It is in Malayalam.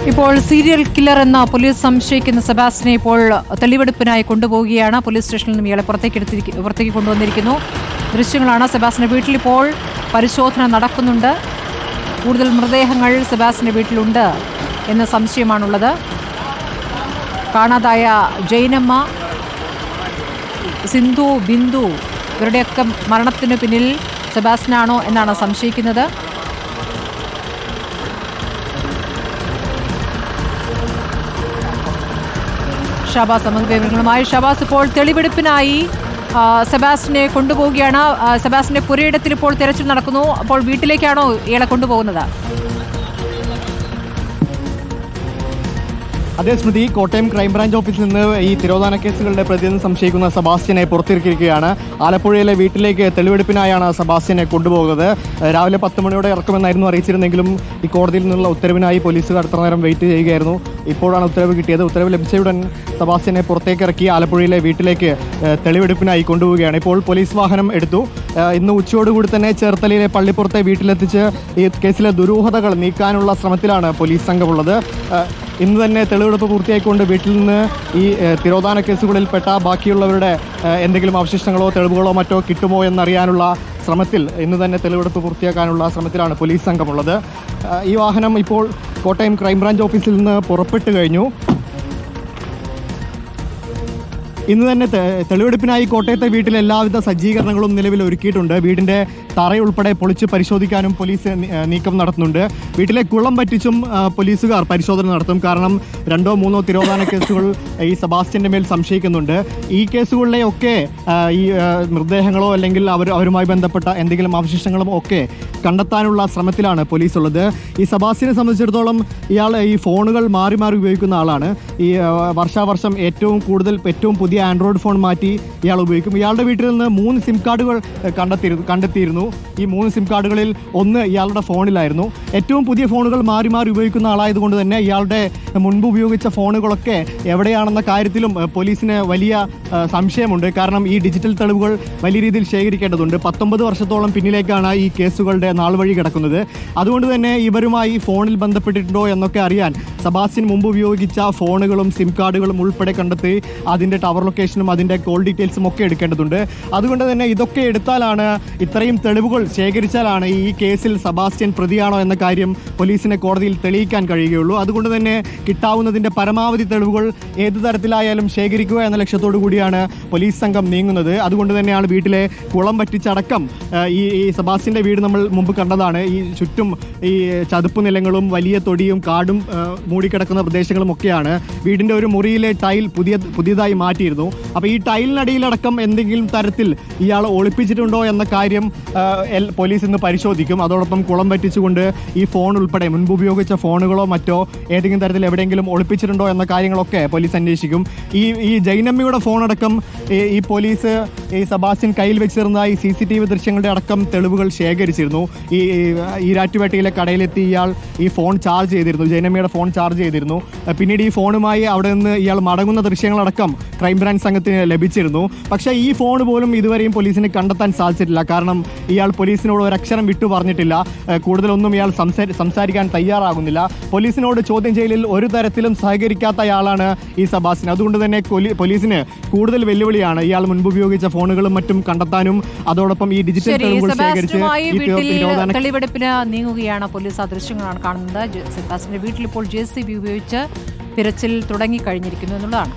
ഇപ്പോൾ സീരിയൽ കില്ലർ എന്ന പോലീസ് സംശയിക്കുന്ന സെബാസ്റ്റിനെ ഇപ്പോൾ തെളിവെടുപ്പിനായി കൊണ്ടുപോവുകയാണ്. പോലീസ് സ്റ്റേഷനിൽ നിന്ന് ഇയാളെ പുറത്തേക്ക് കൊണ്ടുവന്നിരിക്കുന്നു. ദൃശ്യങ്ങളാണ്. സെബാസ്റ്റിന്റെ വീട്ടിൽ ഇപ്പോൾ പരിശോധന നടക്കുന്നുണ്ട്. കൂടുതൽ മൃതദേഹങ്ങൾ സെബാസ്റ്റിന്റെ വീട്ടിലുണ്ട് എന്ന സംശയമാണുള്ളത്. കാണാതായ ജൈനമ്മ, സിന്ധു, ബിന്ദു ഇവരുടെയൊക്കെ മരണത്തിന് പിന്നിൽ സെബാസ്റ്റിനാണോ എന്നാണ് സംശയിക്കുന്നത്. ഷാബാസ് സമഗ്രവിവരങ്ങളുമായി. ഷാബാസ്, ഇപ്പോൾ തെളിവെടുപ്പിനായി സെബാസ്റ്റിനെ കൊണ്ടുപോവുകയാണ്. സെബാസ്റ്റിന്റെ പുരയിടത്തിൽ ഇപ്പോൾ തെരച്ചിൽ നടക്കുന്നു. അപ്പോൾ വീട്ടിലേക്കാണോ ഇയാളെ കൊണ്ടുപോകുന്നത്? അതേ സ്മൃതി, കോട്ടയം ക്രൈംബ്രാഞ്ച് ഓഫീസിൽ നിന്ന് ഈ തിരോധാന കേസുകളുടെ പ്രതിയെന്ന് സംശയിക്കുന്ന സെബാസ്റ്റ്യനെ പുറത്തിറക്കിയിരിക്കുകയാണ്. ആലപ്പുഴയിലെ വീട്ടിലേക്ക് തെളിവെടുപ്പിനായാണ് സെബാസ്റ്റ്യനെ കൊണ്ടുപോകുന്നത്. രാവിലെ 10 മണിയോടെ ഇറക്കുമെന്നായിരുന്നു അറിയിച്ചിരുന്നെങ്കിലും ഈ കോടതിയിൽ നിന്നുള്ള ഉത്തരവിനായി പോലീസുകാർ അത്ര നേരം വെയിറ്റ് ചെയ്യുകയായിരുന്നു. ഇപ്പോഴാണ് ഉത്തരവ് കിട്ടിയത്. ഉത്തരവ് ലഭിച്ചയുടൻ സെബാസ്റ്റ്യനെ പുറത്തേക്ക് ഇറക്കി ആലപ്പുഴയിലെ വീട്ടിലേക്ക് തെളിവെടുപ്പിനായി കൊണ്ടുപോവുകയാണ്. ഇപ്പോൾ പോലീസ് വാഹനം എടുത്തു. ഇന്ന് ഉച്ചയോടുകൂടി തന്നെ ചേർത്തലയിലെ പള്ളിപ്പുറത്തെ വീട്ടിലെത്തിച്ച് ഈ കേസിലെ ദുരൂഹതകൾ നീക്കാനുള്ള ശ്രമത്തിലാണ് പോലീസ് സംഘമുള്ളത്. ഇന്ന് തന്നെ തെളിവെടുപ്പ് പൂർത്തിയായിക്കൊണ്ട് വീട്ടിൽ നിന്ന് ഈ തിരോധാന കേസുകളിൽപ്പെട്ട ബാക്കിയുള്ളവരുടെ എന്തെങ്കിലും അവശിഷ്ടങ്ങളോ തെളിവുകളോ മറ്റോ കിട്ടുമോ എന്നറിയാനുള്ള ശ്രമത്തിൽ ഇന്ന് തന്നെ തെളിവെടുപ്പ് പൂർത്തിയാക്കാനുള്ള ശ്രമത്തിലാണ് പോലീസ് സംഘമുള്ളത്. ഈ വാഹനം ഇപ്പോൾ കോട്ടയം ക്രൈംബ്രാഞ്ച് ഓഫീസിൽ നിന്ന് പുറപ്പെട്ടു കഴിഞ്ഞു. ഇന്ന് തന്നെ തെളിവെടുപ്പിനായി കോട്ടയത്തെ വീട്ടിൽ എല്ലാവിധ സജ്ജീകരണങ്ങളും നിലവിൽ ഒരുക്കിയിട്ടുണ്ട്. വീടിൻ്റെ തറയുൾപ്പെടെ പൊളിച്ച് പരിശോധിക്കാനും പോലീസ് നീക്കം നടത്തുന്നുണ്ട്. വീട്ടിലെ കുളം പറ്റിച്ചും പോലീസുകാർ പരിശോധന നടത്തും. കാരണം 2 or 3 തിരോധാന കേസുകൾ ഈ സെബാസ്റ്റ്യൻ്റെ മേൽ സംശയിക്കുന്നുണ്ട്. ഈ കേസുകളിലെയൊക്കെ ഈ മൃതദേഹങ്ങളോ അല്ലെങ്കിൽ അവരുമായി ബന്ധപ്പെട്ട എന്തെങ്കിലും അവശിഷ്ടങ്ങളും ഒക്കെ കണ്ടെത്താനുള്ള ശ്രമത്തിലാണ് പോലീസ് ഉള്ളത്. ഈ സെബാസ്റ്റ്യനെ സംബന്ധിച്ചിടത്തോളം ഇയാൾ ഈ ഫോണുകൾ മാറി മാറി ഉപയോഗിക്കുന്ന ആളാണ്. ഈ വർഷാവർഷം ഏറ്റവും പുതിയ ആൻഡ്രോയിഡ് ഫോൺ മാറ്റി ഇയാൾ ഉപയോഗിക്കും. ഇയാളുടെ വീട്ടിൽ നിന്ന് 3 സിം കാർഡുകൾ കണ്ടെത്തിയിരുന്നു. ഈ 3 സിം കാർഡുകളിൽ 1 ഇയാളുടെ ഫോണിലായിരുന്നു. ഏറ്റവും പുതിയ ഫോണുകൾ മാറി മാറി ഉപയോഗിക്കുന്ന ആളായതുകൊണ്ട് തന്നെ ഇയാളുടെ മുൻപ് ഉപയോഗിച്ച ഫോണുകളൊക്കെ എവിടെയാണെന്ന കാര്യത്തിലും പോലീസിന് വലിയ സംശയമുണ്ട്. കാരണം ഈ ഡിജിറ്റൽ തെളിവുകൾ വലിയ രീതിയിൽ ശേഖരിക്കേണ്ടതുണ്ട്. 19 വർഷത്തോളം പിന്നിലേക്കാണ് ഈ കേസുകളുടെ നാൾ വഴി കിടക്കുന്നത്. അതുകൊണ്ട് തന്നെ ഇവരുമായി ഫോണിൽ ബന്ധപ്പെട്ടിട്ടുണ്ടോ എന്നൊക്കെ അറിയാൻ സെബാസ്റ്റ്യൻ മുമ്പ് ഉപയോഗിച്ച ഫോണുകളും സിം കാർഡുകളും ഉൾപ്പെടെ കണ്ടെത്തി അതിൻ്റെ ടവർ ലൊക്കേഷനും അതിൻ്റെ കോൾ ഡീറ്റെയിൽസും ഒക്കെ എടുക്കേണ്ടതുണ്ട്. അതുകൊണ്ട് തന്നെ ഇതൊക്കെ എടുത്താലാണ്, ഇത്രയും തെളിവുകൾ ശേഖരിച്ചാലാണ് ഈ കേസിൽ സെബാസ്റ്റ്യൻ പ്രതിയാണോ എന്ന കാര്യം പോലീസിനെ കോടതിയിൽ തെളിയിക്കാൻ കഴിയുകയുള്ളൂ. അതുകൊണ്ട് തന്നെ കിട്ടാവുന്നതിൻ്റെ പരമാവധി തെളിവുകൾ ഏതു തരത്തിലായാലും ശേഖരിക്കുക എന്ന ലക്ഷ്യത്തോടു കൂടിയാണ് പോലീസ് സംഘം നീങ്ങുന്നത്. അതുകൊണ്ട് തന്നെയാണ് വീട്ടിലെ കുളം പറ്റിച്ചടക്കം ഈ സെബാസ്റ്റ്യൻ്റെ വീട് നമ്മൾ മുമ്പ് കണ്ടതാണ്. ഈ ചുറ്റും ഈ ചതുപ്പ് നിലങ്ങളും വലിയ തൊടിയും കാടും മൂടിക്കിടക്കുന്ന പ്രദേശങ്ങളും ഒക്കെയാണ്. വീടിൻ്റെ ഒരു മുറിയിലെ ടൈൽ പുതിയതായി മാറ്റിയിരുന്നു. അപ്പോൾ ഈ ടൈലിനടിയിലടക്കം എന്തെങ്കിലും തരത്തിൽ ഇയാൾ ഒളിപ്പിച്ചിട്ടുണ്ടോ എന്ന കാര്യം പോലീസ് ഇന്ന് പരിശോധിക്കും. അതോടൊപ്പം കുളം പറ്റിച്ചുകൊണ്ട് ഈ ഫോൺ ഉൾപ്പെടെ മുൻപ് ഉപയോഗിച്ച ഫോണുകളോ മറ്റോ ഏതെങ്കിലും തരത്തിൽ എവിടെയെങ്കിലും ഒളിപ്പിച്ചിട്ടുണ്ടോ എന്ന കാര്യങ്ങളൊക്കെ പോലീസ് അന്വേഷിക്കും. ഈ ജൈനമ്മയുടെ ഫോണടക്കം ഈ പോലീസ് ഈ സെബാസ്റ്റ്യൻ കയ്യിൽ വെച്ചിരുന്നതായി CCTV ദൃശ്യങ്ങളുടെ അടക്കം തെളിവുകൾ ശേഖരിച്ചിരുന്നു. ഈ ഈരാറ്റുപേട്ടയിലെ കടയിലെത്തി ഇയാൾ ഈ ഫോൺ ചാർജ് ചെയ്തിരുന്നു. ജൈനമ്മയുടെ ഫോൺ ചാർജ് ചെയ്തിരുന്നു. പിന്നീട് ഈ ഫോണുമായി അവിടെ നിന്ന് ഇയാൾ മടങ്ങുന്ന ദൃശ്യങ്ങളടക്കം ക്രൈംബ്രാഞ്ച് സംഘത്തിന് ലഭിച്ചിരുന്നു. പക്ഷേ ഈ ഫോൺ പോലും ഇതുവരെയും പോലീസിന് കണ്ടെത്താൻ സാധിച്ചിട്ടില്ല. കാരണം ഇയാൾ പോലീസിനോട് ഒരക്ഷരം വിട്ടു പറഞ്ഞിട്ടില്ല. കൂടുതലൊന്നും ഇയാൾ സംസാരിക്കാൻ തയ്യാറാകുന്നില്ല. പോലീസിനോട് ചോദ്യം ചെയ്യലിൽ ഒരു തരത്തിലും സഹകരിക്കാത്തയാളാണ് ഈ സെബാസ്റ്റ്യൻ. അതുകൊണ്ട് തന്നെ പോലീസിന് കൂടുതൽ വെല്ലുവിളിയാണ് ഇയാൾ മുൻപ് ഉപയോഗിച്ച ഫോണുകളും മറ്റും കണ്ടെത്താനും അതോടൊപ്പം ഈ ഡിജിറ്റൽ തെളിവുകൾ ശേഖരിച്ച് തെളിവെടുപ്പിന് നീങ്ങുകയാണ് പോലീസ്. ആ ദൃശ്യങ്ങളാണ് കാണുന്നത്. സെബാസ്റ്റ്യന്റെ വീട്ടിൽ ഇപ്പോൾ JCB ഉപയോഗിച്ച് തിരച്ചിൽ തുടങ്ങിക്കഴിഞ്ഞിരിക്കുന്നു എന്നുള്ളതാണ്.